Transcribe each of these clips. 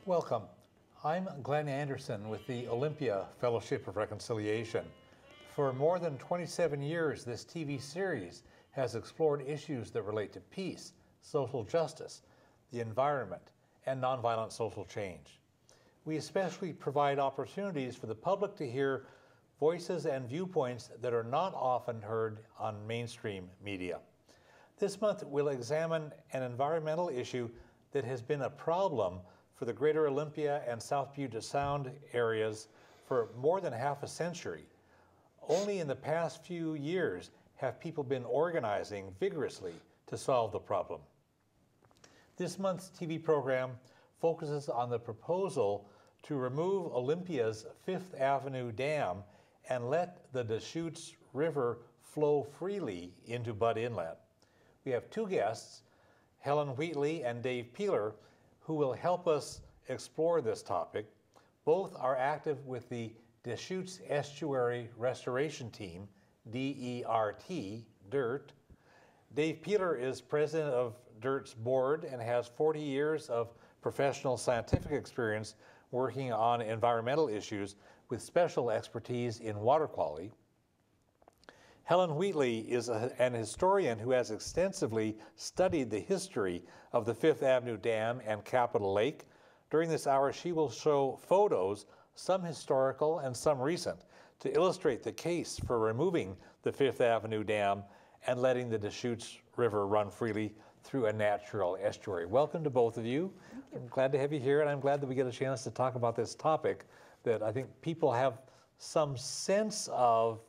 Welcome. I'm Glen Anderson with the Olympia Fellowship of Reconciliation. For more than 27 years, this TV series has explored issues that relate to peace, social justice, the environment, and nonviolent social change. We especially provide opportunities for the public to hear voices and viewpoints that are not often heard on mainstream media. This month, we'll examine an environmental issue that has been a problem for the greater Olympia and South Puget Sound areas for more than half a century. Only in the past few years have people been organizing vigorously to solve the problem. This month's TV program focuses on the proposal to remove Olympia's Fifth Avenue Dam and let the Deschutes River flow freely into Budd Inlet. We have two guests, Helen Wheatley and Dave Peeler, who will help us explore this topic. Both are active with the Deschutes Estuary Restoration Team, DERT, DIRT. Dave Peeler is president of DIRT's board and has 40 years of professional scientific experience working on environmental issues with special expertise in water quality. Helen Wheatley is an historian who has extensively studied the history of the Fifth Avenue Dam and Capitol Lake. During this hour, she will show photos, some historical and some recent, to illustrate the case for removing the Fifth Avenue Dam and letting the Deschutes River run freely through a natural estuary. Welcome to both of you. I'm glad to have you here, and I'm glad that we get a chance to talk about this topic that I think people have some sense of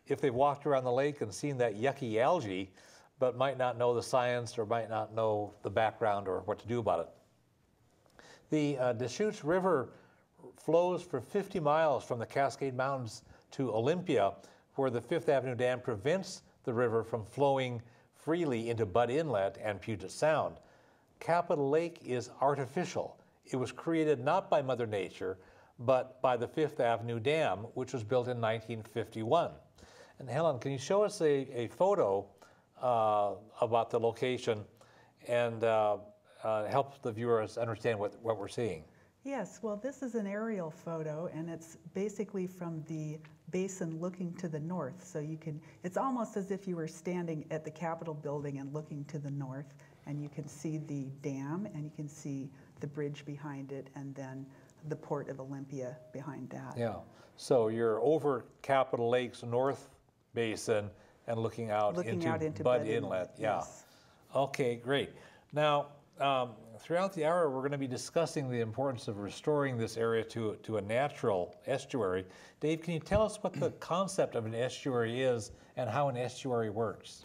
if they've walked around the lake and seen that yucky algae, but might not know the science or might not know the background or what to do about it. The Deschutes River flows for 50 miles from the Cascade Mountains to Olympia, where the Fifth Avenue Dam prevents the river from flowing freely into Budd Inlet and Puget Sound. Capitol Lake is artificial. It was created not by Mother Nature, but by the Fifth Avenue Dam, which was built in 1951. And Helen, can you show us a photo about the location and help the viewers understand what we're seeing? Yes, well, this is an aerial photo, and it's basically from the Basin looking to the north. So you can, it's almost as if you were standing at the Capitol building and looking to the north, and you can see the dam, and you can see the bridge behind it, and then the port of Olympia behind that. Yeah, so you're over Capitol Lake's north basin and looking out into Budd Inlet. Yeah. Yes. Okay, great. Now, throughout the hour, we're going to be discussing the importance of restoring this area to a natural estuary. Dave, can you tell us what the concept of an estuary is and how an estuary works?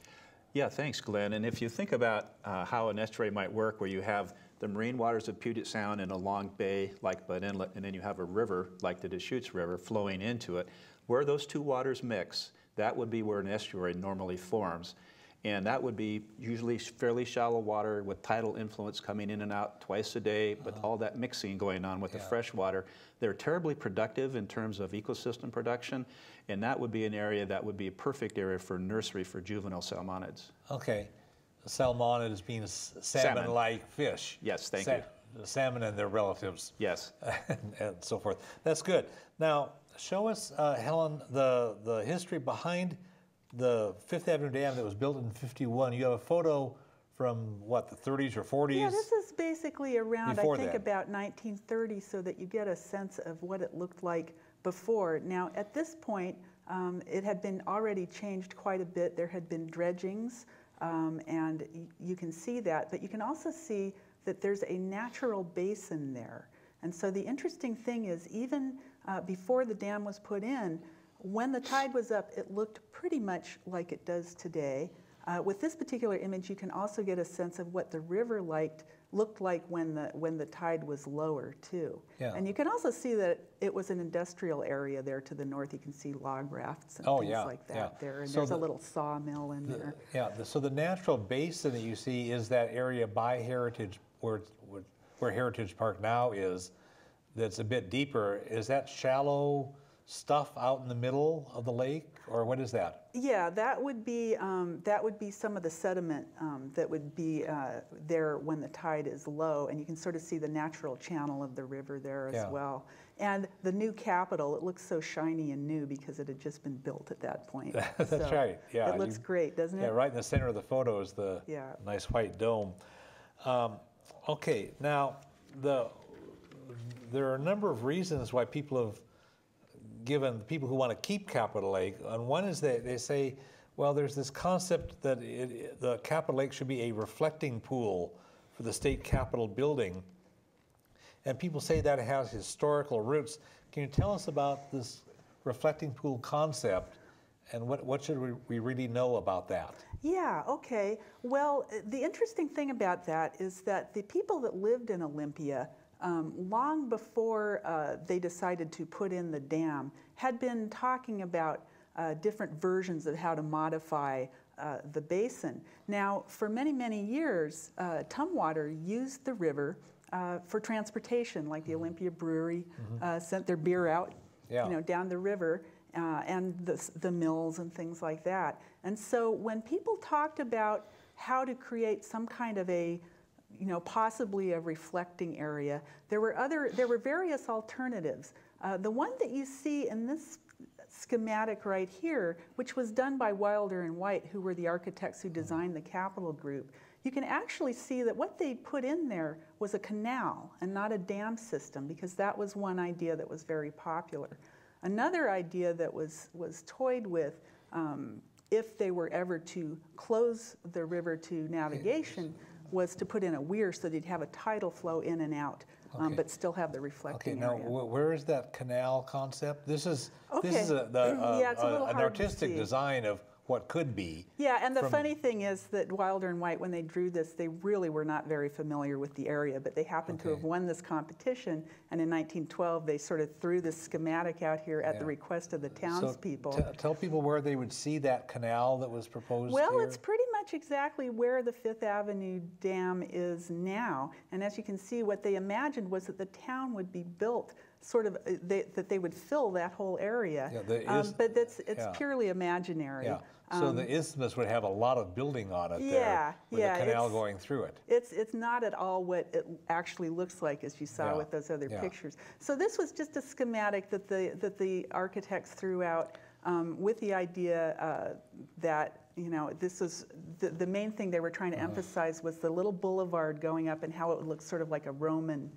Yeah, thanks, Glenn. And if you think about how an estuary might work, where you have the marine waters of Puget Sound in a long bay like Budd Inlet, and then you have a river like the Deschutes River flowing into it, where those two waters mix, that would be where an estuary normally forms. And that would be usually fairly shallow water with tidal influence coming in and out twice a day, but all that mixing going on with the fresh water. They're terribly productive in terms of ecosystem production, and that would be an area that would be a perfect area for nursery for juvenile salmonids. Okay. salmon as being salmon-like fish. Yes, thank you. Salmon and their relatives. Yes. and so forth. That's good. Now, show us, Helen, the history behind the Fifth Avenue Dam that was built in '51. You have a photo from, what, the 30s or 40s? Yeah, this is basically around, I think, that. about 1930, so that you get a sense of what it looked like before. Now, at this point, it had been already changed quite a bit. There had been dredgings, and you can see that, but you can also see that there's a natural basin there. And so the interesting thing is, even before the dam was put in, when the tide was up, it looked pretty much like it does today. With this particular image, you can also get a sense of what the river looked like when the tide was lower too. Yeah. And you can also see that it was an industrial area there to the north. You can see log rafts and things like that there. And so there's a little sawmill in there. Yeah, so the natural basin that you see is that area by Heritage, where Heritage Park now is, that's a bit deeper. Is that shallow stuff out in the middle of the lake, or what is that? Yeah, that would be some of the sediment that would be there when the tide is low, and you can sort of see the natural channel of the river there as well. And the new Capitol, it looks so shiny and new because it had just been built at that point. That's right. Yeah, it looks great, doesn't it? Yeah, right in the center of the photo is the nice white dome. Okay, now there are a number of reasons why people have given the people who want to keep Capitol Lake, and one is that they say, well, there's this concept that the Capitol Lake should be a reflecting pool for the state capitol building, and people say that it has historical roots. Can you tell us about this reflecting pool concept, and what should we really know about that? Yeah, okay. Well, the interesting thing about that is that the people that lived in Olympia, long before they decided to put in the dam, had been talking about different versions of how to modify the basin. Now, for many, many years, Tumwater used the river for transportation, like the Olympia Brewery sent their beer out, down the river, and the mills and things like that. And so when people talked about how to create some kind of a possibly a reflecting area, there were various alternatives. The one that you see in this schematic right here, which was done by Wilder and White, who were the architects who designed the Capitol Group, you can actually see that what they put in there was a canal and not a dam system, because that was one idea that was very popular. Another idea that was toyed with, if they were ever to close the river to navigation, was to put in a weir so that you'd have a tidal flow in and out, but still have the reflecting area. Okay, now where is that canal concept? This is an artistic design of what could be. Yeah, and the funny thing is that Wilder and White, when they drew this, they really were not very familiar with the area, but they happened to have won this competition, and in 1912 they sort of threw this schematic out here at the request of the townspeople. So tell people where they would see that canal that was proposed Well, here. it's pretty much exactly where the Fifth Avenue Dam is now, and as you can see, what they imagined was that the town would be built sort of, that they would fill that whole area, but it's purely imaginary. Yeah. So the isthmus would have a lot of building on it there, with the canal going through it. It's not at all what it actually looks like, as you saw with those other pictures. So this was just a schematic that the architects threw out with the idea that this was the main thing they were trying to emphasize was the little boulevard going up and how it would look sort of like a Roman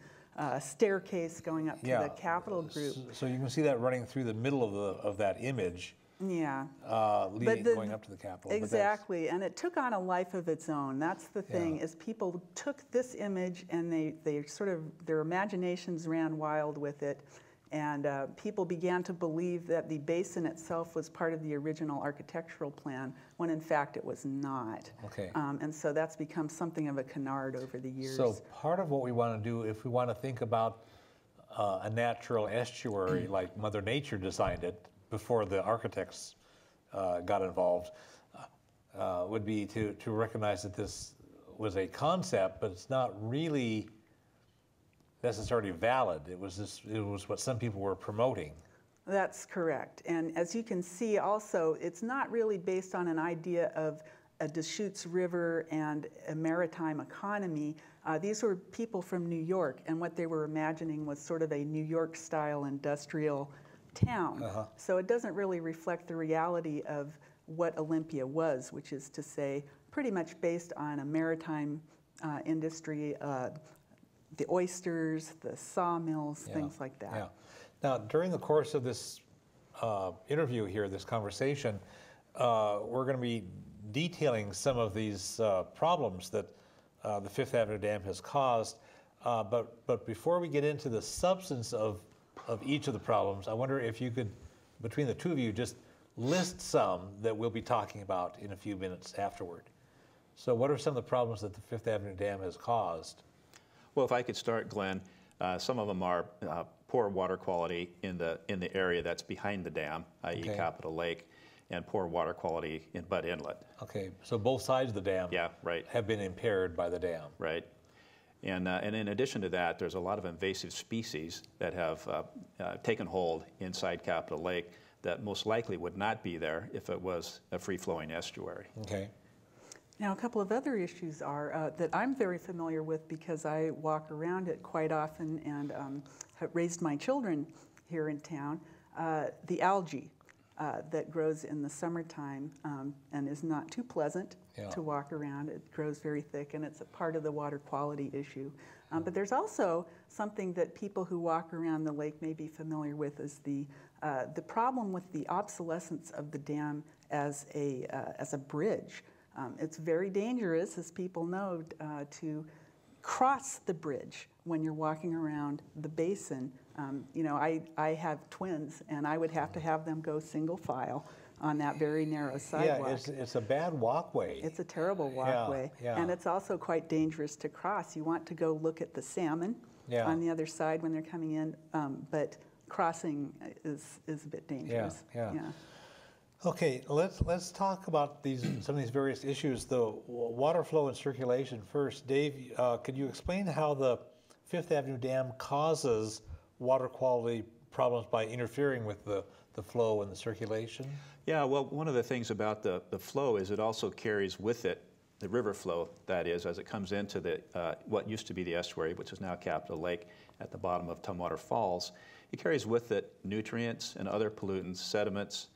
staircase going up to the Capitol Group. So you can see that running through the middle of that image. Yeah. Going up to the Capitol. Exactly, and it took on a life of its own. That's the thing, is people took this image and they sort of, their imaginations ran wild with it, and people began to believe that the basin itself was part of the original architectural plan, when in fact it was not. Okay. And so that's become something of a canard over the years. So part of what we want to do, if we want to think about a natural estuary like Mother Nature designed it, before the architects got involved, would be to recognize that this was a concept, but it's not really necessarily valid. It was what some people were promoting. That's correct. And as you can see also, it's not really based on an idea of a Deschutes River and a maritime economy. These were people from New York, and what they were imagining was sort of a New York-style industrial town. So it doesn't really reflect the reality of what Olympia was, which is to say pretty much based on a maritime industry, the oysters, the sawmills, things like that. Yeah. Now, during the course of this interview here, this conversation, we're going to be detailing some of these problems that the Fifth Avenue Dam has caused. But before we get into the substance of each of the problems, I wonder if you could, between the two of you, just list some that we'll be talking about in a few minutes afterward. So what are some of the problems that the Fifth Avenue Dam has caused? Well, if I could start, Glenn, some of them are poor water quality in the area that's behind the dam, i.e. Capitol Lake, and poor water quality in Butt Inlet. Okay, so both sides of the dam have been impaired by the dam. Right. And in addition to that, there's a lot of invasive species that have taken hold inside Capitol Lake that most likely would not be there if it was a free-flowing estuary. Okay. Now, a couple of other issues are that I'm very familiar with because I walk around it quite often and have raised my children here in town. The algae that grows in the summertime and is not too pleasant to walk around. It grows very thick, and it's a part of the water quality issue. But there's also something that people who walk around the lake may be familiar with is the problem with the obsolescence of the dam as a bridge. It's very dangerous, as people know, to cross the bridge when you're walking around the basin. You know, I have twins, and I would have to have them go single file on that very narrow sidewalk. Yeah, it's a bad walkway. It's a terrible walkway, and it's also quite dangerous to cross. You want to go look at the salmon on the other side when they're coming in, but crossing is a bit dangerous. Yeah. Okay, let's talk about some of these various issues. The water flow and circulation first. Dave, could you explain how the Fifth Avenue Dam causes water quality problems by interfering with the flow and the circulation? Yeah, well, one of the things about the flow is it also carries with it the river flow, that is, as it comes into the what used to be the estuary, which is now Capitol Lake at the bottom of Tumwater Falls. It carries with it nutrients and other pollutants, sediments,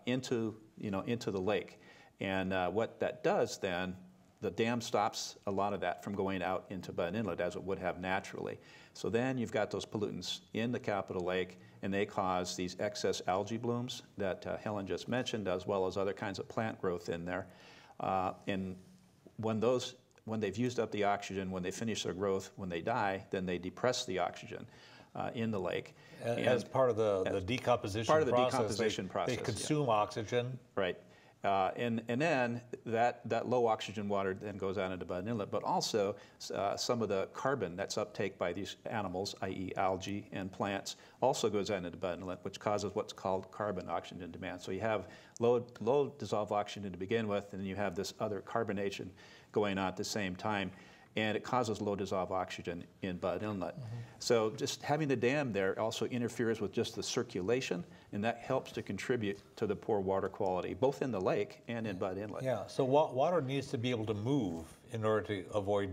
into the lake. And what that does then, the dam stops a lot of that from going out into Butt Inlet as it would have naturally. So then you've got those pollutants in the Capitol Lake, and they cause these excess algae blooms that Helen just mentioned, as well as other kinds of plant growth in there. And when they've used up the oxygen, when they finish their growth, when they die, then they depress the oxygen in the lake. As part of the decomposition process. Part of the decomposition process. They consume oxygen. Right. And then that low oxygen water then goes out into Butt Inlet, but also some of the carbon that's uptake by these animals, i.e. algae and plants, also goes out into Butt Inlet, which causes what's called carbon oxygen demand. So you have low dissolved oxygen to begin with, and then you have this other carbonation going on at the same time, and it causes low dissolved oxygen in Butt Inlet. So just having the dam there also interferes with just the circulation, and that helps to contribute to the poor water quality, both in the lake and in Butt Inlet. Yeah, so water needs to be able to move in order to avoid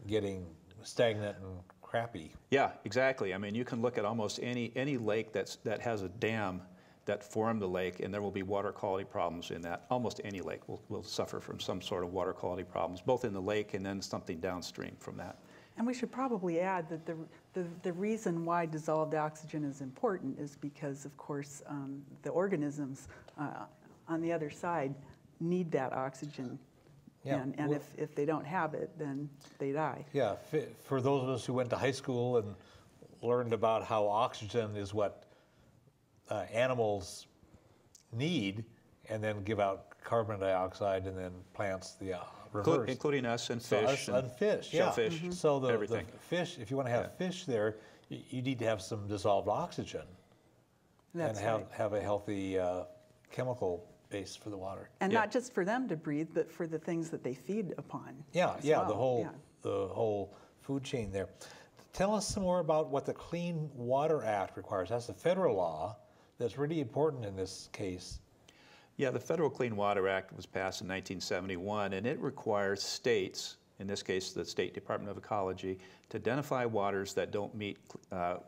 getting stagnant and crappy. Yeah, exactly. I mean, you can look at almost any lake that has a dam that formed the lake, and there will be water quality problems in that. Almost any lake will suffer from some sort of water quality problems, both in the lake and then something downstream from that. And we should probably add that the reason why dissolved oxygen is important is because, of course, the organisms on the other side need that oxygen. Yeah. And if they don't have it, then they die. Yeah, for those of us who went to high school and learned about how oxygen is what animals need, and then give out carbon dioxide, and then plants the reverse. Including us and fish. So us and fish, shellfish, So the fish, if you want to have fish there, you need to have some dissolved oxygen. That's and have a healthy chemical base for the water. And not just for them to breathe, but for the things that they feed upon. Yeah, the whole food chain there. Tell us some more about what the Clean Water Act requires. That's a federal law that's really important in this case. Yeah, the Federal Clean Water Act was passed in 1971, and it requires states, in this case the State Department of Ecology, to identify waters that don't meet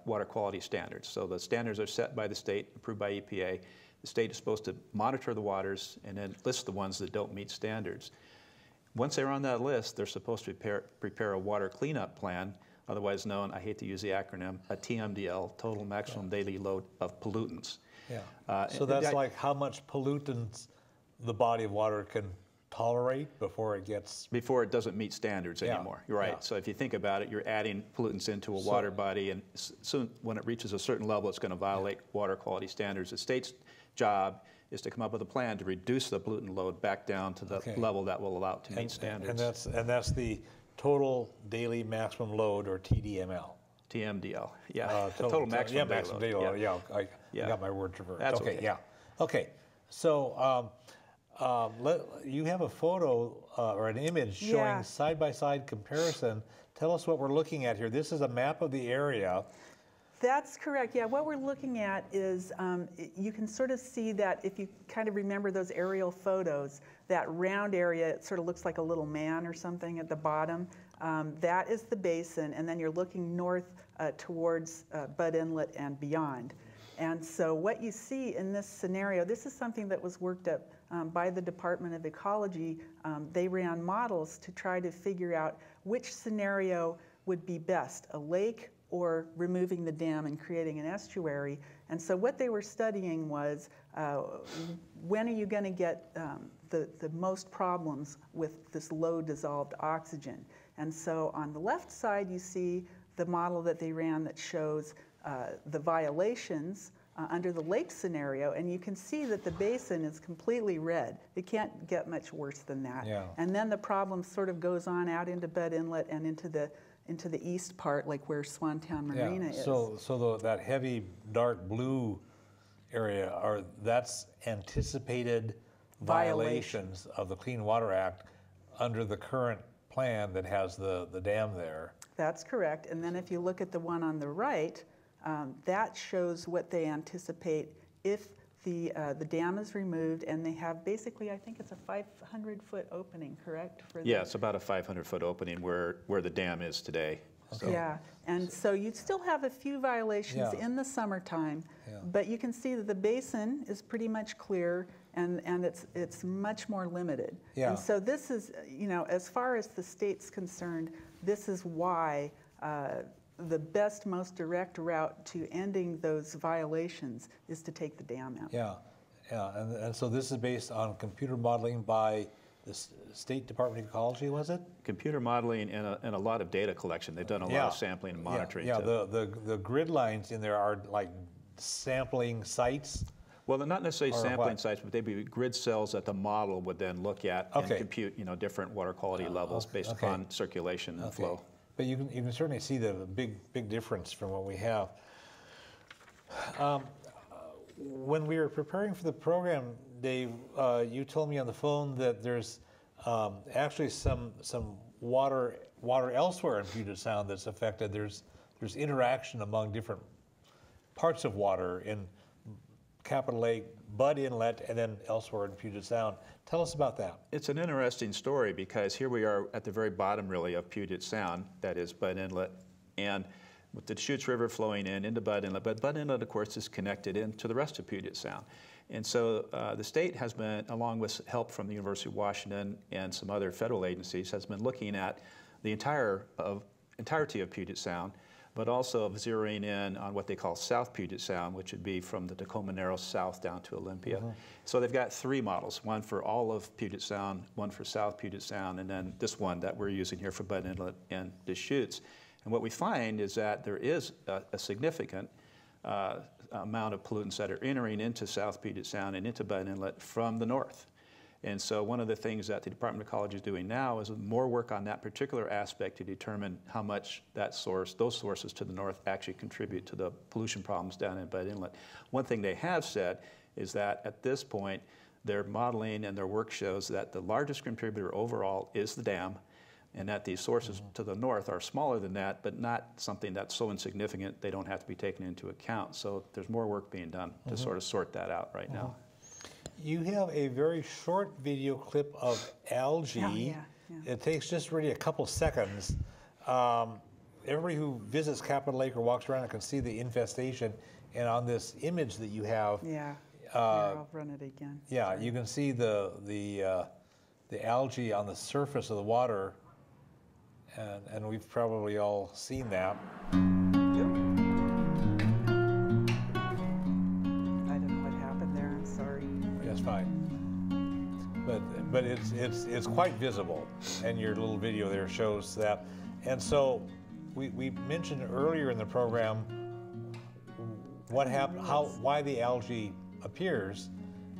water quality standards. So the standards are set by the state, approved by EPA. The state is supposed to monitor the waters and then list the ones that don't meet standards. Once they're on that list, they're supposed to prepare a water cleanup plan, otherwise known, I hate to use the acronym, a TMDL, Total Maximum Daily Load of Pollutants. Yeah. So that's like how much pollutants the body of water can tolerate before it gets... Before it doesn't meet standards anymore. You're right. Yeah. So if you think about it, you're adding pollutants into a water body, and soon when it reaches a certain level, it's going to violate water quality standards. The state's job is to come up with a plan to reduce the pollutant load back down to the level that will allow it to meet standards. And that's the total daily maximum load, or TDML. TMDL, yeah. Total maximum daily load. Yeah, I got my words reversed. That's okay. Yeah. Okay. So you have a photo or an image showing side-by-side comparison. Tell us what we're looking at here. This is a map of the area. That's correct. Yeah, what we're looking at is you can sort of see that if you kind of remember those aerial photos, that round area, it sort of looks like a little man or something at the bottom. That is the basin, and then you're looking north towards Budd Inlet and beyond. And so what you see in this scenario, this is something that was worked up by the Department of Ecology. They ran models to try to figure out which scenario would be best, a lake or removing the dam and creating an estuary. And so what they were studying was when are you going to get the most problems with this low dissolved oxygen. And so on the left side you see the model that they ran that shows the violations under the lake scenario, and you can see that the basin is completely red. It can't get much worse than that. Yeah. And then the problem sort of goes on out into Budd Inlet and into the east part, like where Swantown Marina is. So that heavy dark blue area, that's anticipated violations of the Clean Water Act under the current plan that has the dam there. That's correct. And then if you look at the one on the right, that shows what they anticipate if the dam is removed, and they have basically, I think it's a 500-foot opening, correct? Yeah, it's about a 500-foot opening where the dam is today. Okay. Yeah, and so you still have a few violations in the summertime, but you can see that the basin is pretty much clear, and it's much more limited. Yeah. And so this is, as far as the state's concerned, this is why the best, most direct route to ending those violations is to take the dam out. Yeah, and so this is based on computer modeling by the State Department of Ecology, was it? Computer modeling and a lot of data collection. They've done a lot of sampling and monitoring. Yeah, the grid lines in there are like sampling sites. Well, they're not necessarily sampling sites, but they'd be grid cells that the model would then look at and compute, different water quality levels based upon circulation and flow. But you can certainly see the big difference from what we have. When we were preparing for the program, Dave, you told me on the phone that there's actually some water elsewhere in Puget Sound that's affected. There's interaction among different parts of water in Capitol Lake, Budd Inlet, and then elsewhere in Puget Sound. Tell us about that. It's an interesting story because here we are at the very bottom, really, of Puget Sound, that is Budd Inlet, and with the Deschutes River flowing into Budd Inlet. But Budd Inlet, of course, is connected into the rest of Puget Sound. And so the state has been, along with help from the University of Washington and some other federal agencies, has been looking at the entirety of Puget Sound, but also zeroing in on what they call South Puget Sound, which would be from the Tacoma Narrows south down to Olympia. So they've got three models, one for all of Puget Sound, one for South Puget Sound, and then this one that we're using here for Budd Inlet and Deschutes. And what we find is that there is a significant amount of pollutants that are entering into South Puget Sound and into Budd Inlet from the north. And so one of the things that the Department of Ecology is doing now is more work on that particular aspect to determine how much those sources to the north actually contribute to the pollution problems down in Budd Inlet. One thing they have said is that at this point, their modeling and their work shows that the largest contributor overall is the dam, and that these sources to the north are smaller than that, but not something that's so insignificant they don't have to be taken into account. So there's more work being done to sort of sort that out right now. You have a very short video clip of algae. Oh, yeah, yeah. It takes just really a couple seconds. Everybody who visits Capitol Lake or walks around can see the infestation. And on this image that you have, Yeah. Here, I'll run it again. Yeah, you can see the algae on the surface of the water, and we've probably all seen that. Yep. I don't know what happened there. I'm sorry. That's fine. But it's quite visible, and your little video there shows that. And so we mentioned earlier in the program what happened, why the algae appears,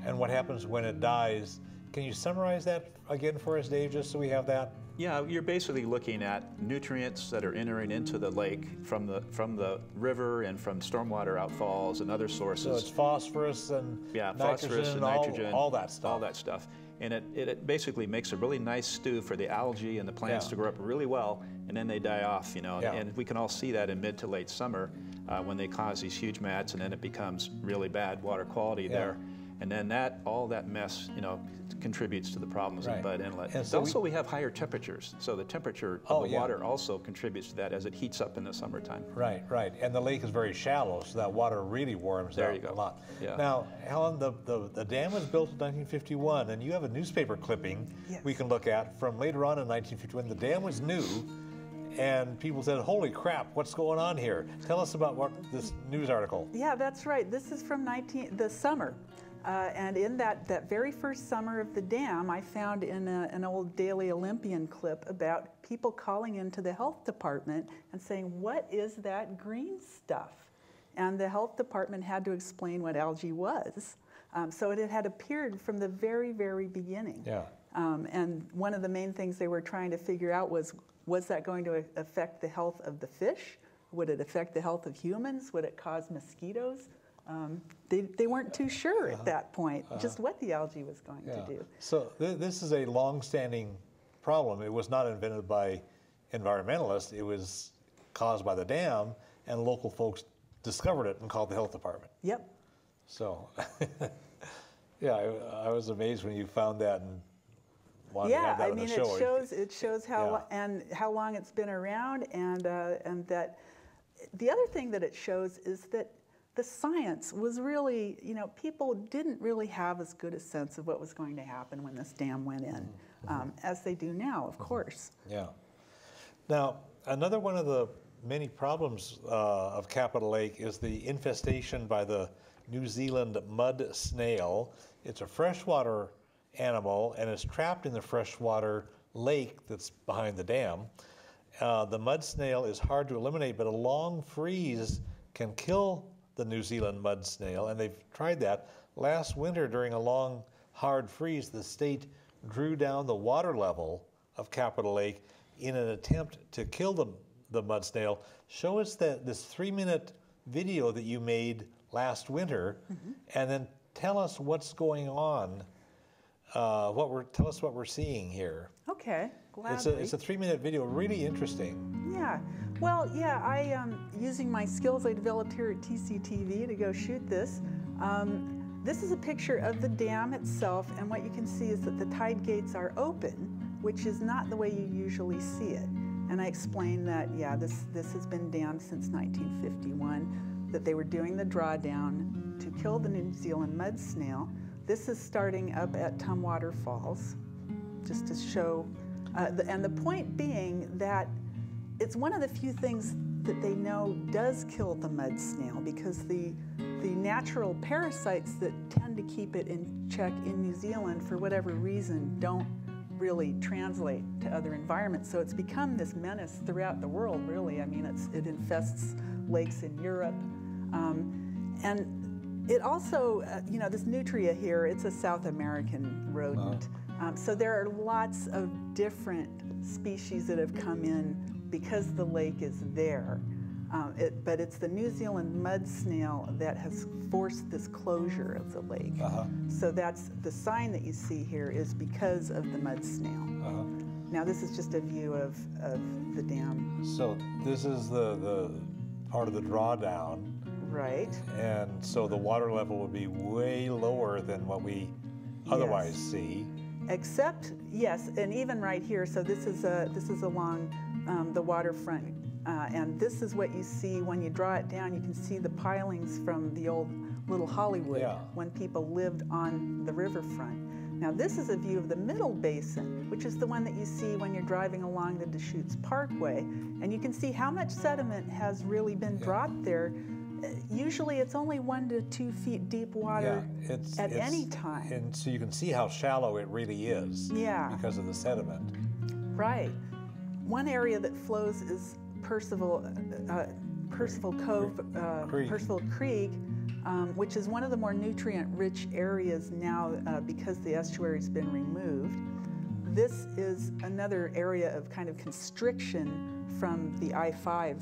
and what happens when it dies. Can you summarize that again for us, Dave, just so we have that? Yeah, you're basically looking at nutrients that are entering into the lake from the river and from stormwater outfalls and other sources. So it's phosphorus and phosphorus and nitrogen, all that stuff. All that stuff. And it basically makes a really nice stew for the algae and the plants to grow up really well, and then they die off, you know. Yeah. And we can all see that in mid to late summer when they cause these huge mats, and then it becomes really bad water quality there. And then all that mess, you know, contributes to the problems in Bud Inlet. And so also we have higher temperatures, so the temperature of the water also contributes to that as it heats up in the summertime. Right. And the lake is very shallow, so that water really warms out a lot. Yeah. Now, Helen, the dam was built in 1951, and you have a newspaper clipping we can look at from later on in 1951. The dam was new, and people said, holy crap, what's going on here? Tell us about this news article. Yeah, that's right. This is from the summer. And in that very first summer of the dam, I found in an old Daily Olympian clip about people calling into the health department and saying, what is that green stuff? And the health department had to explain what algae was. So it had appeared from the very, very beginning. Yeah. And one of the main things they were trying to figure out was that going to affect the health of the fish? Would it affect the health of humans? Would it cause mosquitoes? They weren't too sure at that point just what the algae was going to do. So this is a long-standing problem. It was not invented by environmentalists. It was caused by the dam, and local folks discovered it and called the health department. Yep. So, I was amazed when you found that and wanted to have that on the show. It shows how long it's been around, and that the other thing that it shows is that the science was really, people didn't really have as good a sense of what was going to happen when this dam went in, as they do now, of course. Yeah. Now, another one of the many problems of Capitol Lake is the infestation by the New Zealand mud snail. It's a freshwater animal, and it's trapped in the freshwater lake that's behind the dam. The mud snail is hard to eliminate, but a long freeze can kill the New Zealand mud snail, and they've tried that. Last winter, during a long, hard freeze, the state drew down the water level of Capitol Lake in an attempt to kill the mud snail. Show us this 3-minute video that you made last winter, and then tell us what's going on. Tell us what we're seeing here. Okay, gladly. It's a 3-minute video, really interesting. Yeah. Well, I using my skills I developed here at TCTV to go shoot this. This is a picture of the dam itself, and what you can see is that the tide gates are open, which is not the way you usually see it. And I explained that, this has been dammed since 1951, that they were doing the drawdown to kill the New Zealand mud snail. This is starting up at Tumwater Falls, just to show, and the point being that it's one of the few things that they know does kill the mud snail, because the natural parasites that tend to keep it in check in New Zealand, for whatever reason, don't really translate to other environments. So it's become this menace throughout the world, really. I mean, it infests lakes in Europe. And it also, this nutria here, it's a South American rodent. So there are lots of different species that have come in because the lake is there. But it's the New Zealand mud snail that has forced this closure of the lake. So that's the sign that you see here is because of the mud snail. Now this is just a view of the dam. So this is the part of the drawdown. Right. And so the water level would be way lower than what we otherwise see. Except, yes, and even right here, so this is along the waterfront, and this is what you see when you draw it down. You can see the pilings from the old Little Hollywood when people lived on the riverfront. Now this is a view of the middle basin, which is the one that you see when you're driving along the Deschutes Parkway, and you can see how much sediment has really been dropped there. Usually it's only 1 to 2 feet deep water at any time. And so you can see how shallow it really is because of the sediment. Right. One area that flows is Percival Creek, which is one of the more nutrient-rich areas now because the estuary's been removed. This is another area of kind of constriction from the I-5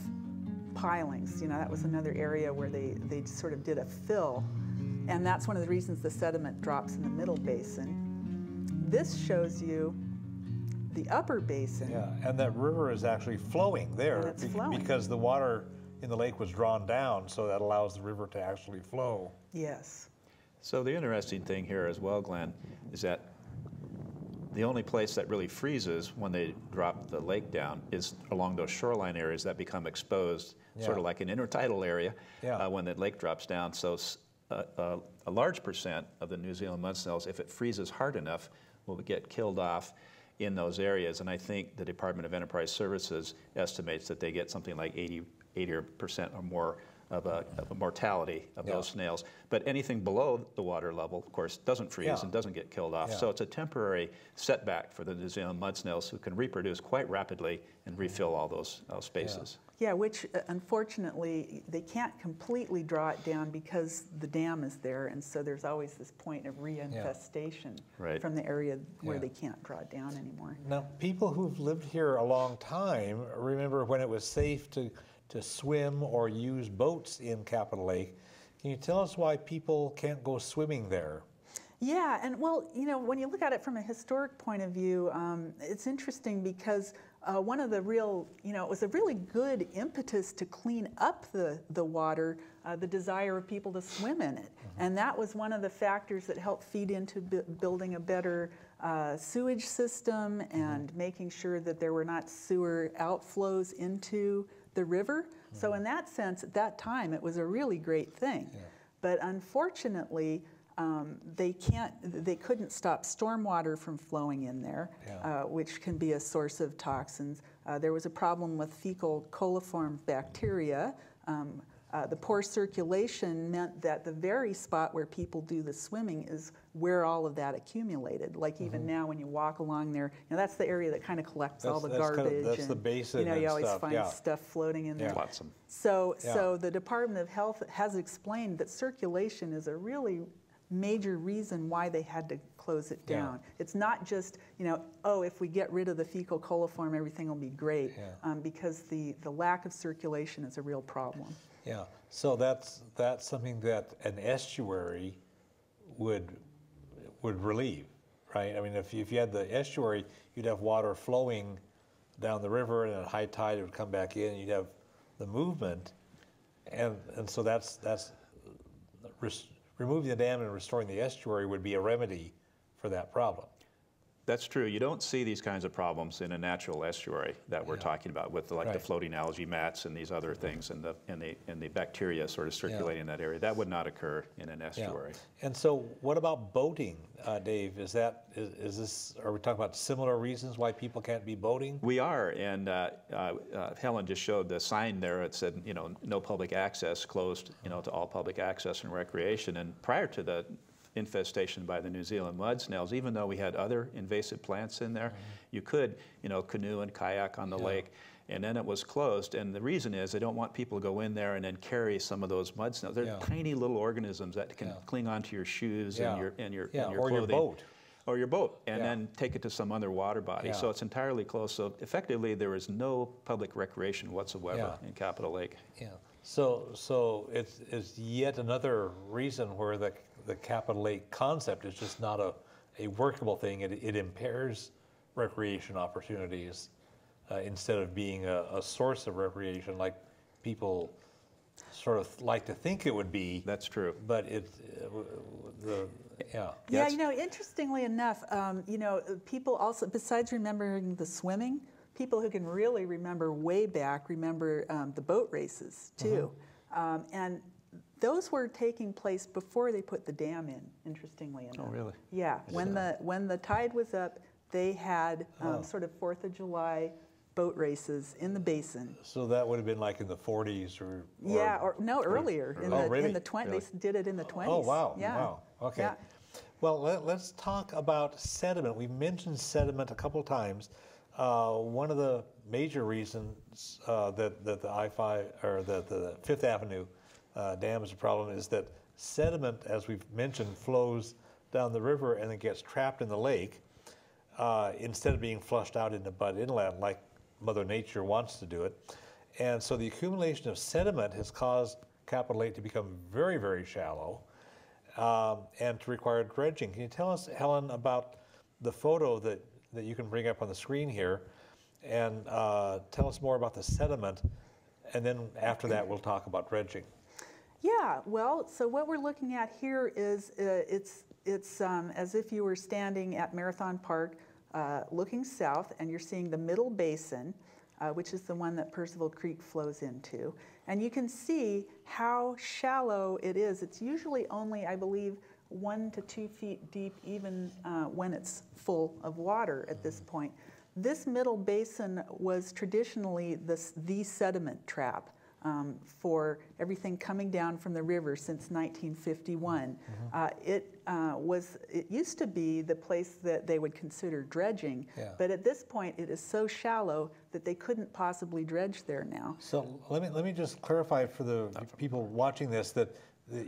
pilings. You know, that was another area where they sort of did a fill, and that's one of the reasons the sediment drops in the middle basin. This shows you the upper basin. Yeah, and that river is actually flowing there because the water in the lake was drawn down, so that allows the river to actually flow. Yes. So the interesting thing here as well, Glenn, is that the only place that really freezes when they drop the lake down is along those shoreline areas that become exposed, sort of like an intertidal area when the lake drops down. So a large percent of the New Zealand mud snails, if it freezes hard enough, will get killed off in those areas. And I think the Department of Enterprise Services estimates that they get something like 80% or more of a mortality of those snails. But anything below the water level, of course, doesn't freeze and doesn't get killed off. So it's a temporary setback for the New Zealand mud snails, who can reproduce quite rapidly and refill all those spaces. Yeah, which unfortunately they can't completely draw it down because the dam is there, and so there's always this point of reinfestation from the area where they can't draw it down anymore. Now, people who've lived here a long time remember when it was safe to swim or use boats in Capitol Lake. Can you tell us why people can't go swimming there? Yeah, and well, you know, when you look at it from a historic point of view, it's interesting because one of the real, you know, it was a really good impetus to clean up the water, the desire of people to swim in it. And that was one of the factors that helped feed into building a better sewage system and making sure that there were not sewer outflows into the river. So in that sense, at that time, it was a really great thing. But unfortunately, they couldn't stop stormwater from flowing in there, which can be a source of toxins. There was a problem with fecal coliform bacteria. The poor circulation meant that the very spot where people do the swimming is where all of that accumulated. Like even now when you walk along there, you know, that's the area that kind of collects all the garbage. That's the basin. You know, you always find stuff floating in there. Flotsam. So the Department of Health has explained that circulation is a really major reason why they had to close it down. It's not just, you know, oh, if we get rid of the fecal coliform, everything will be great, because the lack of circulation is a real problem. Yeah, so that's something that an estuary would relieve, right? I mean, if you had the estuary, you'd have water flowing down the river, and at high tide it would come back in. You'd have the movement, and so that's removing the dam and restoring the estuary would be a remedy for that problem. That's true. You don't see these kinds of problems in a natural estuary that we're talking about, with the floating algae mats and these other things, and the bacteria sort of circulating in that area. That would not occur in an estuary. And so, what about boating, Dave? Is this? Are we talking about similar reasons why people can't be boating? We are, and Helen just showed the sign there. It said, you know, no public access, closed, you know, to all public access and recreation. And prior to the infestation by the New Zealand mud snails, even though we had other invasive plants in there, you could, you know, canoe and kayak on the lake, and then it was closed. And the reason is they don't want people to go in there and then carry some of those mud snails. They're tiny little organisms that can cling onto your shoes and your or clothing. Your boat. Or your boat, and then take it to some other water body. So it's entirely closed. So effectively, there is no public recreation whatsoever in Capitol Lake. Yeah. So it's yet another reason where the Capitol Lake concept is just not a workable thing. It impairs recreation opportunities instead of being a source of recreation, like people sort of like to think it would be. That's true. But yeah. Yeah, you know, interestingly enough, you know, people also, besides remembering the swimming, people who can really remember way back remember the boat races too. And those were taking place before they put the dam in, interestingly enough. Oh, really? Yeah, when the tide was up, they had sort of 4th of July boat races in the basin. So that would have been like in the 40s or yeah, or no, earlier. In the 20s. Really? They did it in the 20s. Oh, wow. Yeah. Wow. Okay. Yeah. Well, let's talk about sediment. We mentioned sediment a couple times. One of the major reasons that the I-5 or the Fifth Avenue Dam is a problem is that sediment, as we've mentioned, flows down the river and then gets trapped in the lake instead of being flushed out into Butt Inlet like Mother Nature wants to do it. And so the accumulation of sediment has caused Capitol Lake to become very, very shallow and to require dredging. Can you tell us, Helen, about the photo that you can bring up on the screen here and tell us more about the sediment, and then after that we'll talk about dredging. Yeah, well, so what we're looking at here is it's as if you were standing at Marathon Park looking south, and you're seeing the middle basin, which is the one that Percival Creek flows into. And you can see how shallow it is. It's usually only, I believe, 1 to 2 feet deep, even when it's full of water at this point. This middle basin was traditionally the sediment trap for everything coming down from the river since 1951. It used to be the place that they would consider dredging, but at this point it is so shallow that they couldn't possibly dredge there now. So let me just clarify for the people watching this that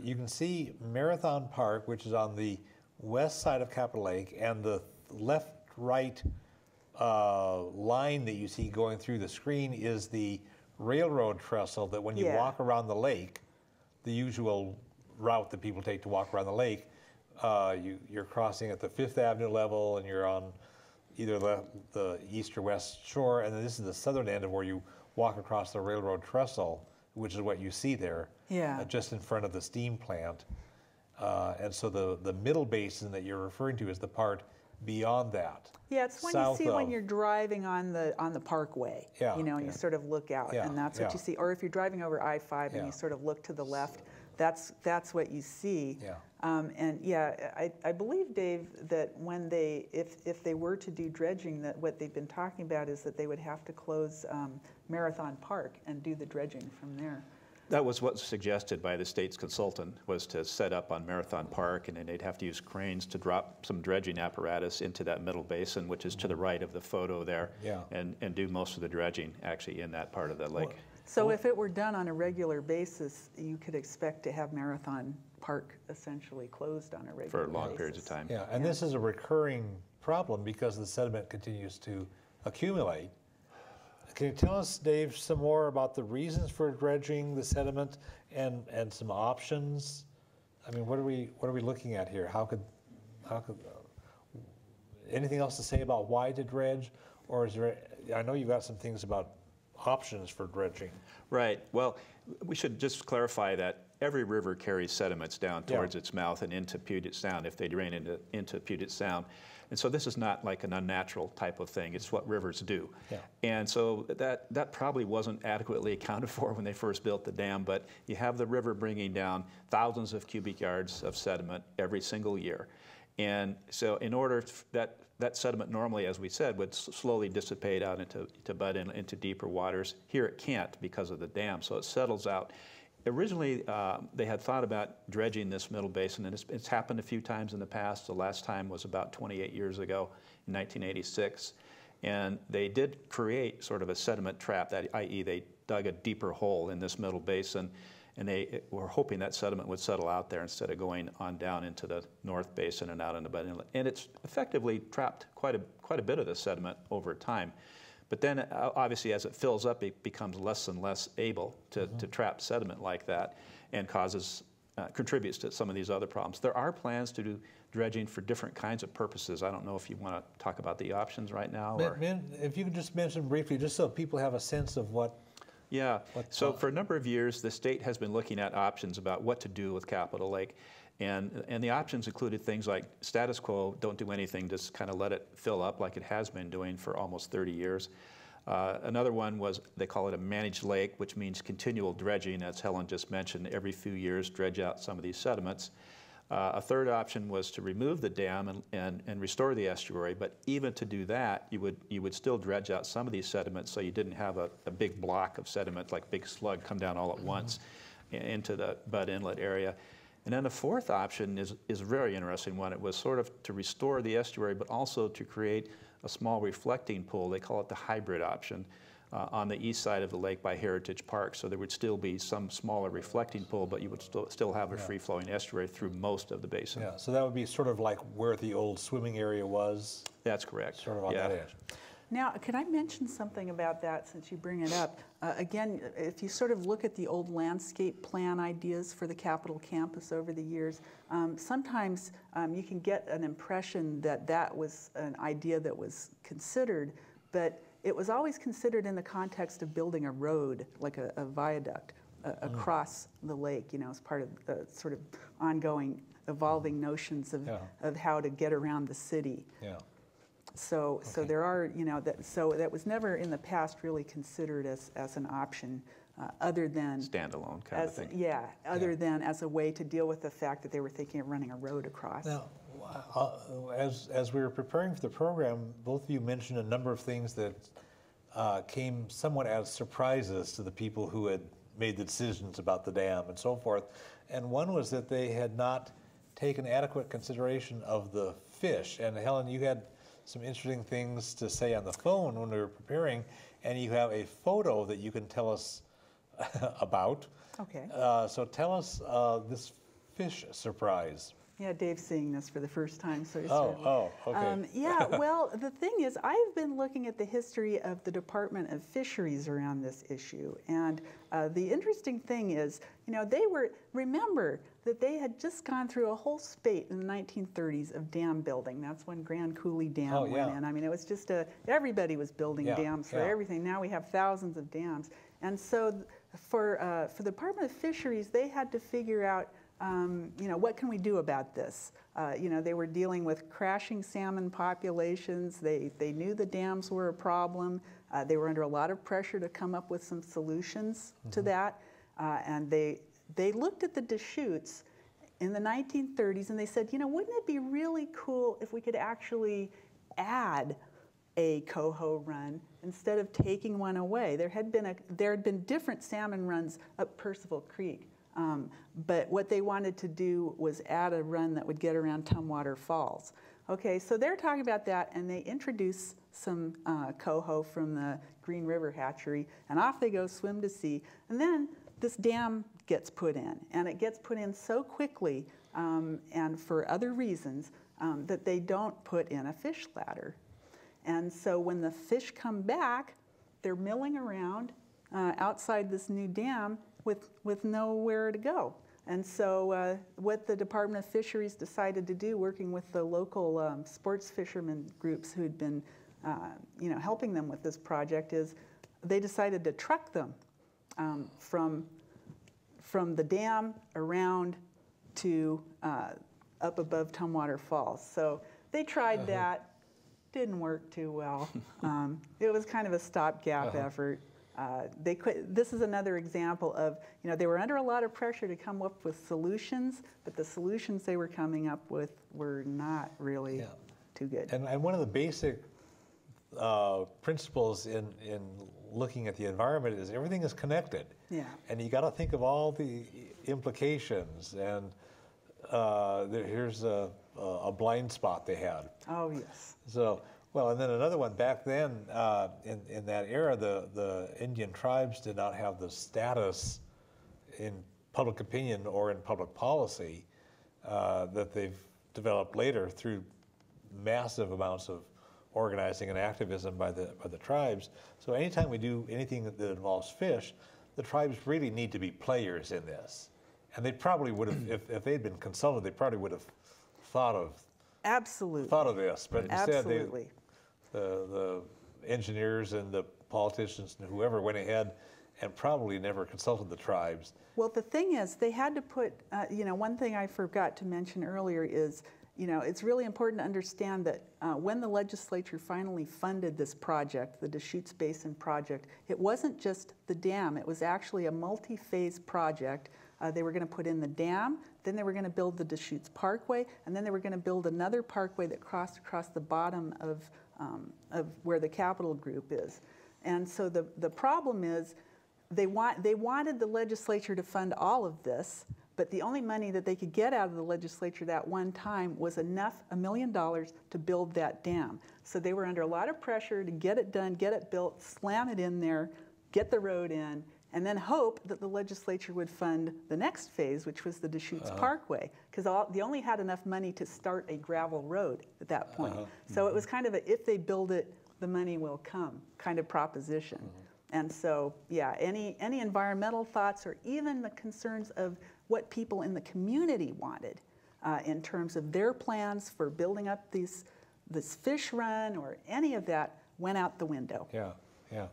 you can see Marathon Park, which is on the west side of Capitol Lake, and the left-right line that you see going through the screen is the railroad trestle that when you walk around the lake, the usual route that people take to walk around the lake, you're crossing at the Fifth Avenue level and you're on either the east or west shore, and then this is the southern end of where you walk across the railroad trestle, which is what you see there, just in front of the steam plant. And so the middle basin that you're referring to is the part beyond that. Yeah, it's when you see when you're driving on the parkway, you know, and you sort of look out, and that's what you see. Or if you're driving over I-5 and you sort of look to the left, that's what you see. And I believe, Dave, that when if they were to do dredging, that what they've been talking about is that they would have to close Marathon Park and do the dredging from there. That was what was suggested by the state's consultant, was to set up on Marathon Park, and then they'd have to use cranes to drop some dredging apparatus into that middle basin, which is to the right of the photo there, and do most of the dredging actually in that part of the lake. So if it were done on a regular basis, you could expect to have Marathon Park essentially closed on a regular basis. For long periods of time. Yeah, and this is a recurring problem because the sediment continues to accumulate. Can you tell us, Dave, some more about the reasons for dredging the sediment and some options? I mean, what are we looking at here? How could anything else to say about why to dredge, or is there? I know you've got some things about options for dredging. Right. Well, we should just clarify that every river carries sediments down towards its mouth and into Puget Sound if they drain into Puget Sound. And so this is not like an unnatural type of thing. It's what rivers do. And so that probably wasn't adequately accounted for when they first built the dam, but you have the river bringing down thousands of cubic yards of sediment every single year. And so in order that sediment normally, as we said, would slowly dissipate out into deeper waters. Here it can't because of the dam, so it settles out. Originally, they had thought about dredging this middle basin, and it's happened a few times in the past. The last time was about 28 years ago, in 1986. And they did create sort of a sediment trap, i.e. they dug a deeper hole in this middle basin, and they were hoping that sediment would settle out there instead of going on down into the North Basin and out into Butt Inlet. And it's effectively trapped quite a bit of the sediment over time. But then, obviously, as it fills up, it becomes less and less able to trap sediment like that, and contributes to some of these other problems. There are plans to do dredging for different kinds of purposes. I don't know if you want to talk about the options right now. Or If you could just mention briefly, just so people have a sense of what Yeah, so for a number of years, the state has been looking at options about what to do with Capitol Lake. And the options included things like status quo, don't do anything, just kind of let it fill up like it has been doing for almost 30 years. Another one was, they call it a managed lake, which means continual dredging, as Helen just mentioned, every few years dredge out some of these sediments. A third option was to remove the dam and restore the estuary, but even to do that, you would still dredge out some of these sediments so you didn't have a big block of sediment, like big slug, come down all at once into the Budd Inlet area. And then the fourth option is a very interesting one. It was sort of to restore the estuary, but also to create a small reflecting pool. They call it the hybrid option on the east side of the lake by Heritage Park. So there would still be some smaller reflecting pool, but you would still have a free-flowing estuary through most of the basin. Yeah, so that would be sort of like where the old swimming area was? That's correct. Sort of on that edge. Now, could I mention something about that since you bring it up? Again, if you sort of look at the old landscape plan ideas for the Capitol campus over the years, sometimes you can get an impression that that was an idea that was considered, but it was always considered in the context of building a road, like a viaduct, across the lake, you know, as part of the sort of ongoing, evolving notions of how to get around the city. Yeah. So there are, you know, so that was never in the past really considered as an option, other than standalone kind of thing. Yeah, other than as a way to deal with the fact that they were thinking of running a road across. Now, as we were preparing for the program, both of you mentioned a number of things that came somewhat as surprises to the people who had made the decisions about the dam and so forth. And one was that they had not taken adequate consideration of the fish. And Helen, you had some interesting things to say on the phone when we were preparing, and you have a photo that you can tell us about. Okay. So tell us this fish surprise. Yeah, Dave's seeing this for the first time, so he's okay. yeah, well, the thing is, I've been looking at the history of the Department of Fisheries around this issue, and the interesting thing is, you know, remember that they had just gone through a whole spate in the 1930s of dam building. That's when Grand Coulee Dam went in. I mean, it was just everybody was building dams for everything. Now we have thousands of dams. And so for the Department of Fisheries, they had to figure out, you know, what can we do about this? You know, they were dealing with crashing salmon populations. They knew the dams were a problem. They were under a lot of pressure to come up with some solutions to that. And they looked at the Deschutes in the 1930s and they said, you know, wouldn't it be really cool if we could actually add a coho run instead of taking one away? There had been different salmon runs up Percival Creek. But what they wanted to do was add a run that would get around Tumwater Falls. Okay, so they're talking about that, and they introduce some coho from the Green River hatchery, and off they go, swim to sea. And then this dam gets put in, and it gets put in so quickly and for other reasons that they don't put in a fish ladder. And so when the fish come back, they're milling around outside this new dam with nowhere to go. And so what the Department of Fisheries decided to do, working with the local sports fishermen groups who had been you know, helping them with this project, is they decided to truck them from the dam around to up above Tumwater Falls. So they tried that, didn't work too well. It was kind of a stopgap effort. This is another example of, you know, they were under a lot of pressure to come up with solutions, but the solutions they were coming up with were not really too good. And one of the basic principles in looking at the environment is everything is connected. Yeah. And you got to think of all the implications. And here's a blind spot they had. Oh, yes. So. Well, and then another one, back then, in that era, the Indian tribes did not have the status in public opinion or in public policy that they've developed later through massive amounts of organizing and activism by the tribes. So anytime we do anything that involves fish, the tribes really need to be players in this. And they probably would have, if they'd been consulted, they probably would have thought of this. But instead, the engineers and the politicians and whoever went ahead and probably never consulted the tribes. Well, the thing is, they had to put, one thing I forgot to mention earlier is, it's really important to understand that when the legislature finally funded this project, the Deschutes Basin project, it wasn't just the dam, it was actually a multi-phase project. They were going to put in the dam, then they were going to build the Deschutes Parkway, and then they were going to build another parkway that crossed across the bottom of where the Capitol Group is. And so the problem is, they wanted the legislature to fund all of this, but the only money that they could get out of the legislature that one time was enough, $1 million, to build that dam. So they were under a lot of pressure to get it done, get it built, slam it in there, get the road in, and then hope that the legislature would fund the next phase, which was the Deschutes Parkway, because they only had enough money to start a gravel road at that point. So it was kind of a, if they build it, the money will come kind of proposition. And so, yeah, any environmental thoughts or even the concerns of what people in the community wanted in terms of their plans for building up this fish run or any of that went out the window. Yeah, yeah.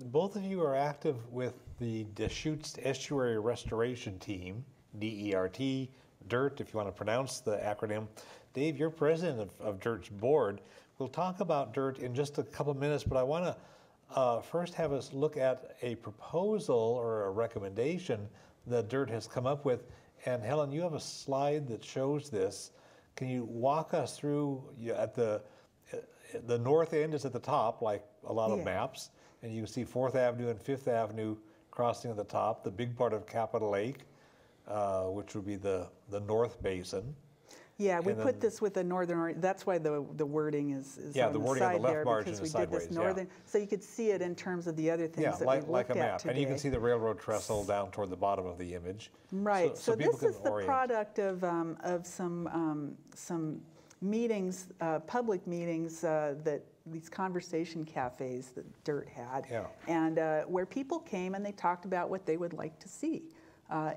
Both of you are active with the Deschutes Estuary Restoration Team, DERT, DIRT, if you want to pronounce the acronym. Dave, you're president of DIRT's board. We'll talk about DIRT in just a couple of minutes, but I want to first have us look at a proposal or a recommendation that DIRT has come up with. And Helen, you have a slide that shows this. Can you walk us through, at the north end is at the top, like a lot of maps, and you can see 4th Avenue and 5th Avenue crossing at the top, the big part of Capitol Lake, which would be the North Basin. Yeah, we put this with the northern, that's why the wording is yeah, on the the wording side on the left there, margin because is we did sideways, this northern, so you could see it in terms of the other things that we looked like a map. at today. And you can see the railroad trestle down toward the bottom of the image. Right, so people this can is the orient. product of some meetings, public meetings that these conversation cafes that DIRT had, and where people came and they talked about what they would like to see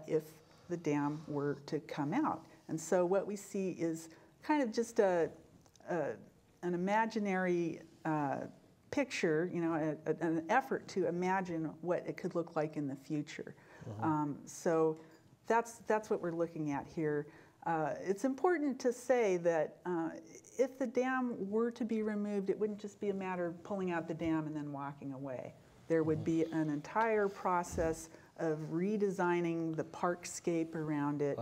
if the dam were to come out. And so what we see is kind of just an imaginary picture, an effort to imagine what it could look like in the future. So that's what we're looking at here. It's important to say that if the dam were to be removed, it wouldn't just be a matter of pulling out the dam and then walking away. There would be an entire process of redesigning the parkscape around it.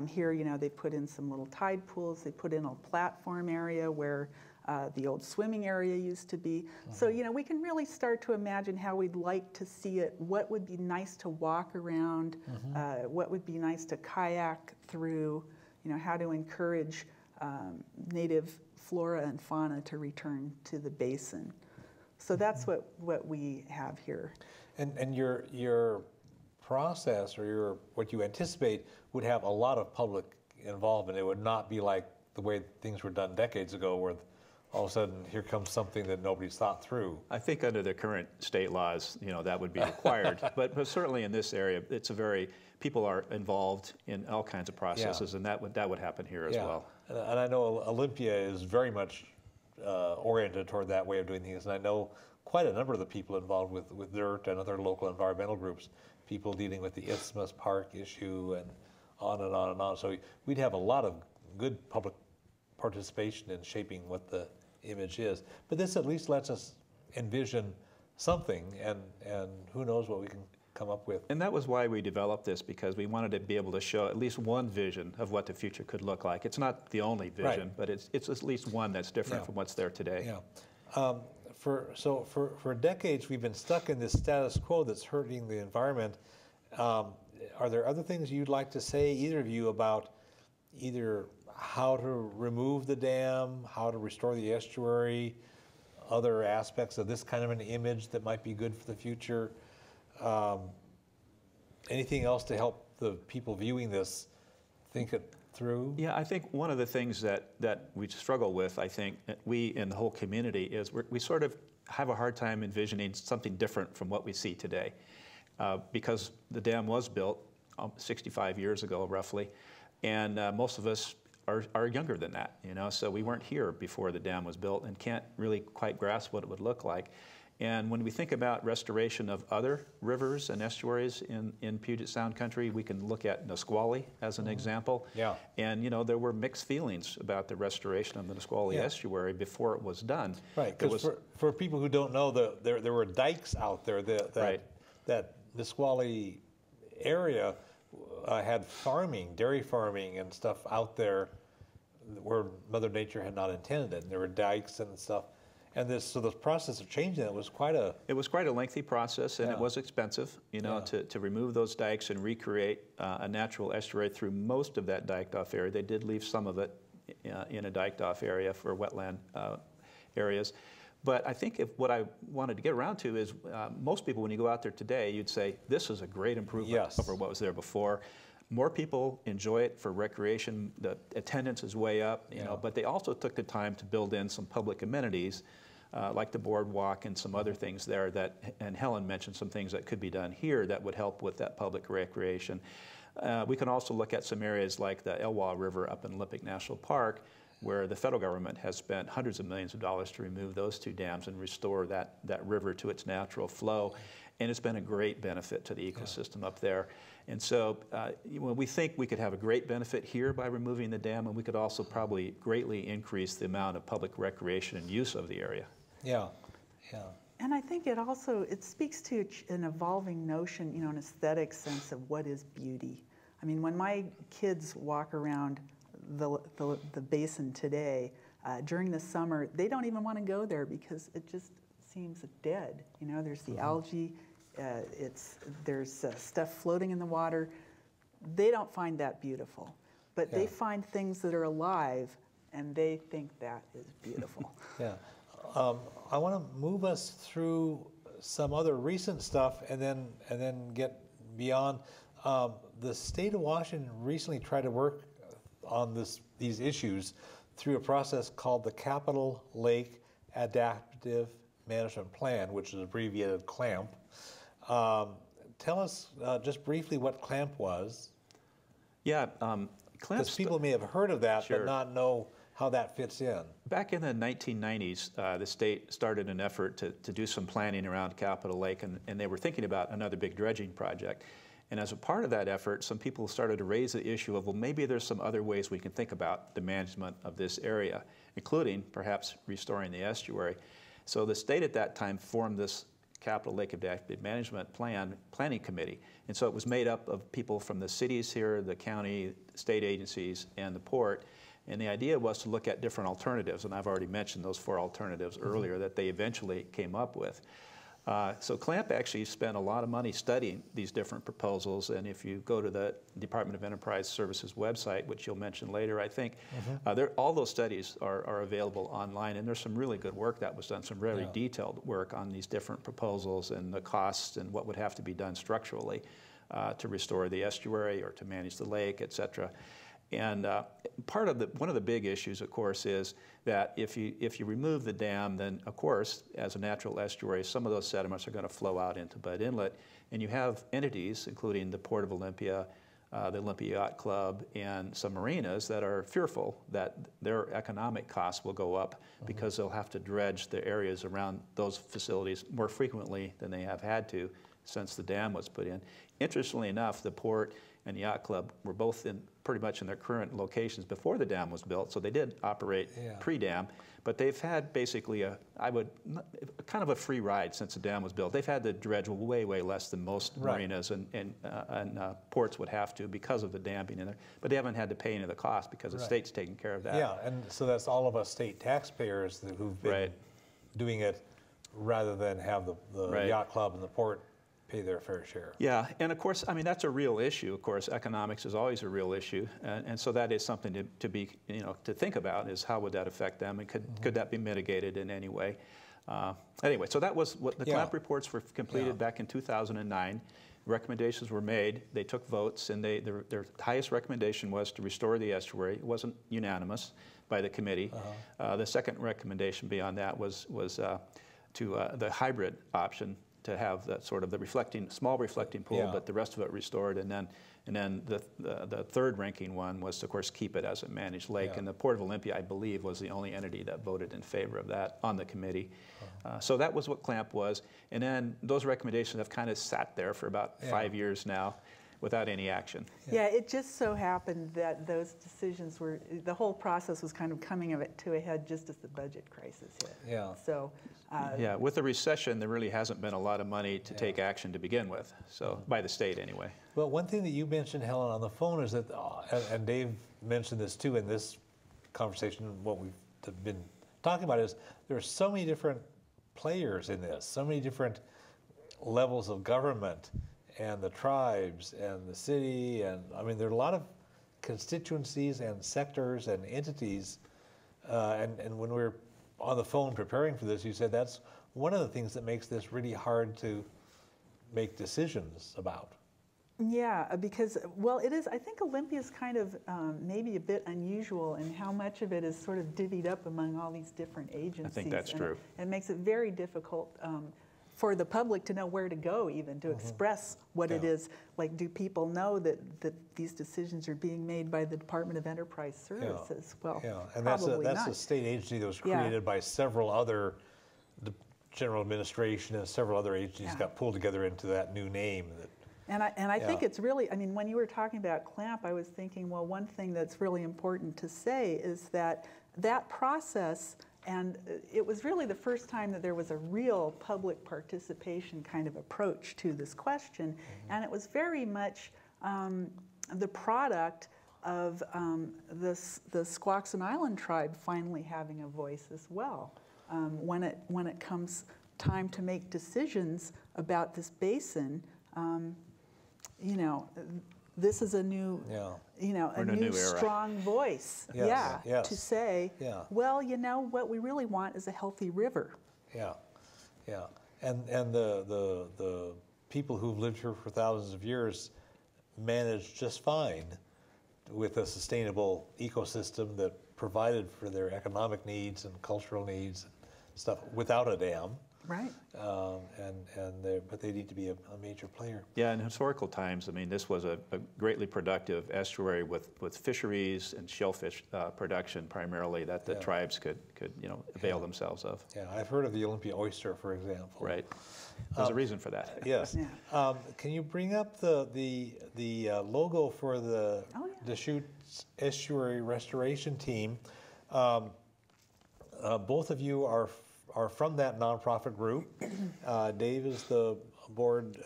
Here, they put in some little tide pools. They put in a platform area where the old swimming area used to be. So, we can really start to imagine how we'd like to see it, what would be nice to walk around, what would be nice to kayak through, how to encourage native flora and fauna to return to the basin. So that's what we have here. And your process or what you anticipate would have a lot of public involvement. It would not be like the way things were done decades ago where all of a sudden here comes something that nobody's thought through. I think under the current state laws, that would be required. but certainly in this area, people are involved in all kinds of processes, and that would happen here as well. And I know Olympia is very much oriented toward that way of doing things, and I know quite a number of the people involved with DIRT and other local environmental groups, people dealing with the Isthmus Park issue and on and on and on. So we'd have a lot of good public participation in shaping what the image is. But this at least lets us envision something, and who knows what we can come up with. And that was why we developed this, because we wanted to be able to show at least one vision of what the future could look like. It's not the only vision, but it's at least one that's different from what's there today. For decades, we've been stuck in this status quo that's hurting the environment. Are there other things you'd like to say, either of you, about either how to remove the dam, how to restore the estuary, other aspects of this kind of an image that might be good for the future? Anything else to help the people viewing this think it through? Yeah, I think one of the things that we struggle with, I think, we in the whole community, is we sort of have a hard time envisioning something different from what we see today. Because the dam was built 65 years ago, roughly, and most of us are younger than that, so we weren't here before the dam was built and can't really quite grasp what it would look like. And when we think about restoration of other rivers and estuaries in Puget Sound country, we can look at Nisqually as an example. Yeah. And, you know, there were mixed feelings about the restoration of the Nisqually estuary before it was done. Right, because for people who don't know, there were dikes out there. That Nisqually area had farming, dairy farming and stuff out there where Mother Nature had not intended it. And there were dikes and stuff. And so the process of changing it was quite a... It was quite a lengthy process, and it was expensive, you know, to remove those dikes and recreate a natural estuary through most of that diked-off area. They did leave some of it in a diked-off area for wetland areas. But I think what I wanted to get around to is most people, when you go out there today, you'd say, this is a great improvement over what was there before. More people enjoy it for recreation. The attendance is way up, you know, but they also took the time to build in some public amenities like the boardwalk and some other things there and Helen mentioned some things that could be done here that would help with that public recreation. We can also look at some areas like the Elwha River up in Olympic National Park, where the federal government has spent hundreds of millions of dollars to remove those two dams and restore that river to its natural flow. And it's been a great benefit to the ecosystem up there. And so we think we could have a great benefit here by removing the dam, and we could also probably greatly increase the amount of public recreation and use of the area. Yeah, yeah. And I think it speaks to an evolving notion, you know, an aesthetic sense of what is beauty. I mean, when my kids walk around the basin today, during the summer, they don't even want to go there because it just seems dead. You know, there's the algae, there's stuff floating in the water. They don't find that beautiful, but they find things that are alive, and they think that is beautiful. Yeah. I want to move us through some other recent stuff and then get beyond. The state of Washington recently tried to work on these issues through a process called the Capitol Lake Adaptive Management Plan, which is abbreviated CLAMP. Tell us just briefly what CLAMP was. Yeah, CLAMP. Because people may have heard of that, but not know how that fits in. Back in the 1990s, the state started an effort to do some planning around Capitol Lake, and they were thinking about another big dredging project. And as a part of that effort, some people started to raise the issue of, well, maybe there's some other ways we can think about the management of this area, including perhaps restoring the estuary. So the state at that time formed this Capitol Lake Adaptive Management Planning Committee. And so it was made up of people from the cities here, the county, state agencies, and the port. And the idea was to look at different alternatives, and I've already mentioned those 4 alternatives earlier that they eventually came up with. So CLAMP actually spent a lot of money studying these different proposals, and if you go to the Department of Enterprise Services website, which you'll mention later, I think, all those studies are available online, and there's some really good work that was done, some really detailed work on these different proposals and the costs and what would have to be done structurally to restore the estuary or to manage the lake, et cetera. And one of the big issues, of course, is that if you remove the dam, then of course, as a natural estuary, some of those sediments are going to flow out into Bud Inlet, and you have entities, including the Port of Olympia, the Olympia Yacht Club, and some marinas that are fearful that their economic costs will go up because they'll have to dredge the areas around those facilities more frequently than they have had to since the dam was put in. Interestingly enough, the port and the yacht club were both pretty much in their current locations before the dam was built, so they did operate pre-dam, but they've had basically kind of a free ride since the dam was built. They've had to dredge way less than most marinas and ports would have to because of the dam being in there, but they haven't had to pay any of the cost because the state's taking care of that. Yeah, and so that's all of us state taxpayers who've been doing it rather than have the yacht club and the port pay their fair share. Yeah, and of course, I mean, that's a real issue. Of course, economics is always a real issue, and so that is something to think about, is how would that affect them, and could that be mitigated in any way? Anyway, so that was what the CLAMP reports were completed back in 2009. Recommendations were made. They took votes, and their highest recommendation was to restore the estuary. It wasn't unanimous by the committee. The second recommendation beyond that was to the hybrid option, to have that sort of the small reflecting pool, Yeah. but the rest of it restored. And then the third ranking one was, of course, keep it as a managed lake. Yeah. And the Port of Olympia, I believe, was the only entity that voted in favor of that on the committee. So that was what CLAMP was. And then those recommendations have kind of sat there for about 5 years now without any action. Yeah, it just so happened that those decisions were, the whole process was kind of coming to a head just as the budget crisis hit. Yeah. So. Yeah, with the recession, there really hasn't been a lot of money to take action to begin with, so by the state anyway. Well, one thing that you mentioned, Helen, on the phone is that, and Dave mentioned this too in this conversation, what we've been talking about is there are so many different players in this, so many different levels of government, and the tribes and the city, and I mean there are a lot of constituencies and sectors and entities, and when we were on the phone preparing for this, you said that's one of the things that makes this really hard to make decisions about. Yeah, because, well, it is, I think Olympia's kind of maybe a bit unusual in how much of it is sort of divvied up among all these different agencies. I think that's true. It makes it very difficult for the public to know where to go, even to express what it is. Like, do people know that these decisions are being made by the Department of Enterprise Services? Well, and probably that's not. a state agency that was created by several other, the general administration and several other agencies got pulled together into that new name. And I think it's really, I mean, when you were talking about CLAMP, I was thinking, well, one thing that's really important to say is that that process, and it was really the first time that there was a real public participation kind of approach to this question, and it was very much the product of the Squaxin Island tribe finally having a voice as well. When it comes time to make decisions about this basin, you know, this is a new, you know, a new strong voice, to say, well, you know, what we really want is a healthy river. And the people who've lived here for thousands of years managed just fine with a sustainable ecosystem that provided for their economic needs and cultural needs and stuff without a dam. Right. But they need to be a major player. Yeah, in historical times, I mean, this was a greatly productive estuary with fisheries and shellfish production primarily that the tribes could avail themselves of. Yeah, I've heard of the Olympia oyster, for example. Right. There's a reason for that. Yes. Can you bring up the logo for the Deschutes Estuary Restoration Team? Both of you are from that nonprofit group. Dave is the board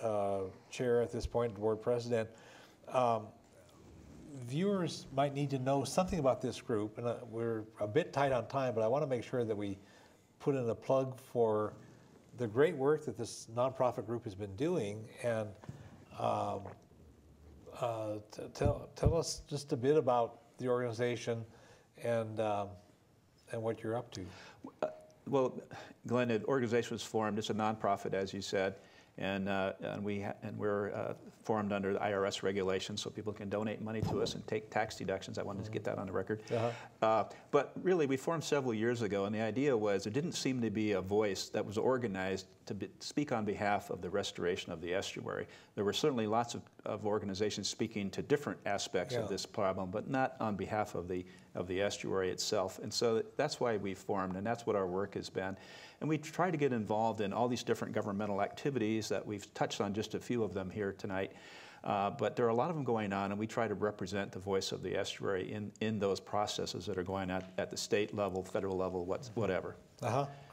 chair at this point, board president. Viewers might need to know something about this group, and we're a bit tight on time, but I want to make sure that we put in a plug for the great work that this nonprofit group has been doing, and tell us just a bit about the organization and what you're up to. Well, Glen, the organization was formed. It's a nonprofit, as you said, and we're formed under the IRS regulations, so people can donate money to us and take tax deductions. I wanted to get that on the record. But really, we formed several years ago, and the idea was there didn't seem to be a voice that was organized to speak on behalf of the restoration of the estuary. There were certainly lots of organizations speaking to different aspects of this problem, but not on behalf of the estuary itself. And so that's why we formed, and that's what our work has been. And we try to get involved in all these different governmental activities that we've touched on just a few of them here tonight. But there are a lot of them going on, and we try to represent the voice of the estuary in those processes that are going on at the state level, federal level, whatever.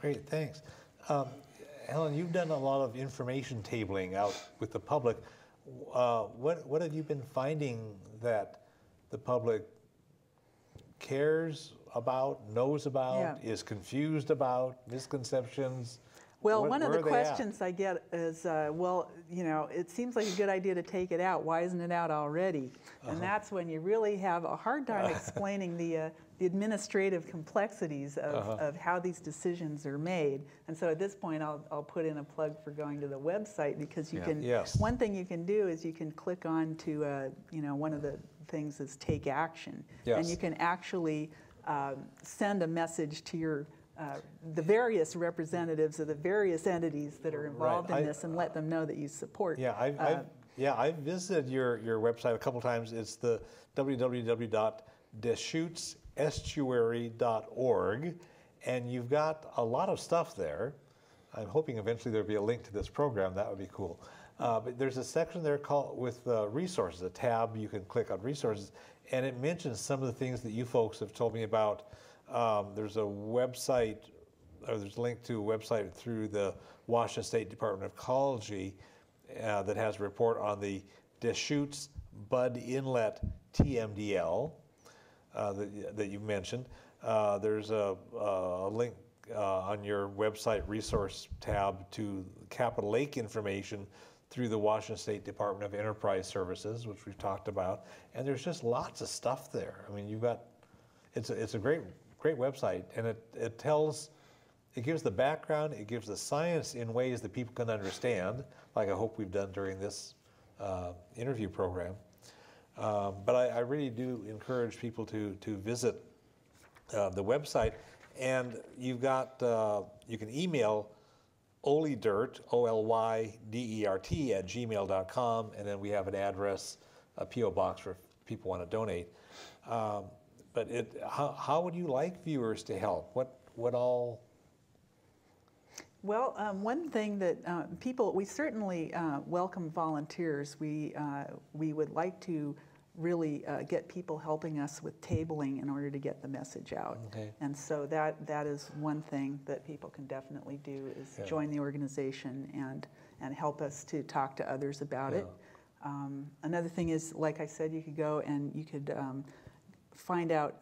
Great, thanks. Helen, you've done a lot of information tabling out with the public. What have you been finding that the public cares about, knows about, is confused about, misconceptions? Well, one of the questions I get is, well, you know, it seems like a good idea to take it out. Why isn't it out already? And that's when you really have a hard time explaining the administrative complexities of how these decisions are made. And so at this point, I'll put in a plug for going to the website, because you can. One thing you can do is you can click on to, you know, one of the things is take action, and you can actually send a message to your the various representatives of the various entities that are involved in this and let them know that you support. Yeah, I've visited your website a couple times. It's the www.DeschutesEstuary.org, and you've got a lot of stuff there. I'm hoping eventually there'll be a link to this program. That would be cool. But there's a section there called with resources, a tab you can click on resources, and it mentions some of the things that you folks have told me about. There's a website, or there's a link to a website through the Washington State Department of Ecology that has a report on the Deschutes Bud Inlet TMDL that you mentioned. There's a link on your website resource tab to Capitol Lake information through the Washington State Department of Enterprise Services, which we've talked about. And there's just lots of stuff there. I mean, it's a great website, and it gives the background, it gives the science in ways that people can understand, like I hope we've done during this interview program. But I really do encourage people to visit the website, and you've got, you can email olydert, OLYDERT @gmail.com, and then we have an address, a P.O. box for if people want to donate. But how would you like viewers to help? What all? Well, one thing that we certainly welcome volunteers. We would like to really get people helping us with tabling in order to get the message out. Okay. And so that is one thing that people can definitely do is join the organization and help us to talk to others about it. Another thing is, like I said, you could go and you could find out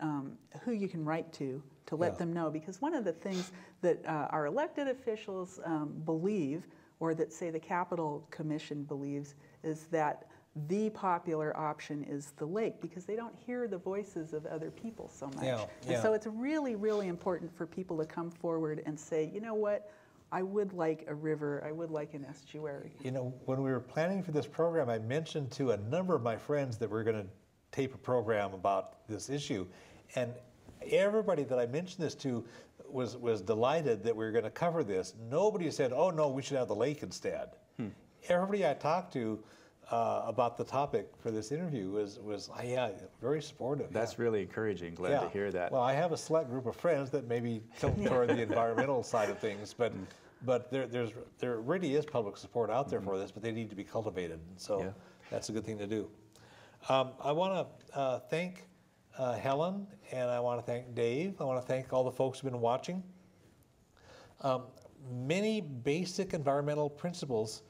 who you can write to let them know, because one of the things that our elected officials believe, or that say the Capitol Commission believes, is that the popular option is the lake, because they don't hear the voices of other people so much. And so it's really, really important for people to come forward and say, you know what, I would like a river, I would like an estuary. You know, when we were planning for this program, I mentioned to a number of my friends that we're going to tape a program about this issue, and everybody that I mentioned this to was delighted that we were going to cover this. Nobody said, oh no, we should have the lake instead. Everybody I talked to about the topic for this interview was very supportive. That's really encouraging, Glenn, to hear that. Well, I have a select group of friends that maybe tilt toward the environmental side of things, but there really is public support out there for this, but they need to be cultivated, and so that's a good thing to do. I want to thank Helen, and I want to thank Dave. I want to thank all the folks who've been watching. Many basic environmental principles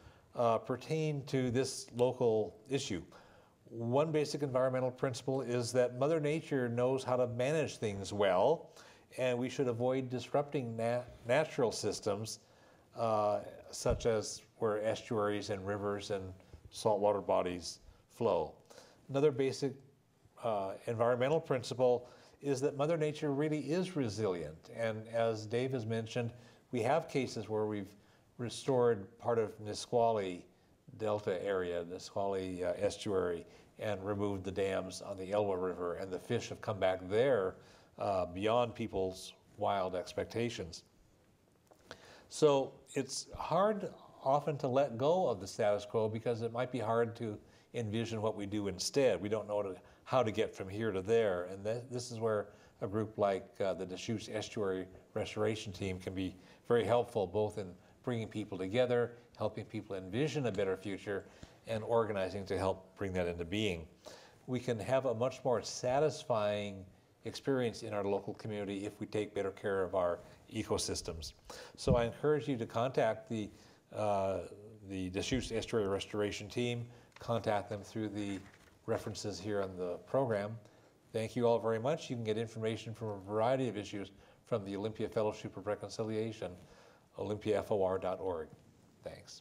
pertain to this local issue. One basic environmental principle is that Mother Nature knows how to manage things well, and we should avoid disrupting natural systems such as where estuaries and rivers and saltwater bodies flow. Another basic environmental principle is that Mother Nature really is resilient, and as Dave has mentioned, we have cases where we've restored part of Nisqually Delta area, Nisqually Estuary, and removed the dams on the Elwha River, and the fish have come back there beyond people's wild expectations. So it's hard often to let go of the status quo because it might be hard to envision what we do instead. We don't know how to get from here to there, and this is where a group like the Deschutes Estuary Restoration Team can be very helpful, both in bringing people together, helping people envision a better future, and organizing to help bring that into being. We can have a much more satisfying experience in our local community if we take better care of our ecosystems. So I encourage you to contact the Deschutes Estuary Restoration Team, contact them through the references here on the program. Thank you all very much. You can get information from a variety of issues from the Olympia Fellowship of Reconciliation, olympiafor.org. Thanks.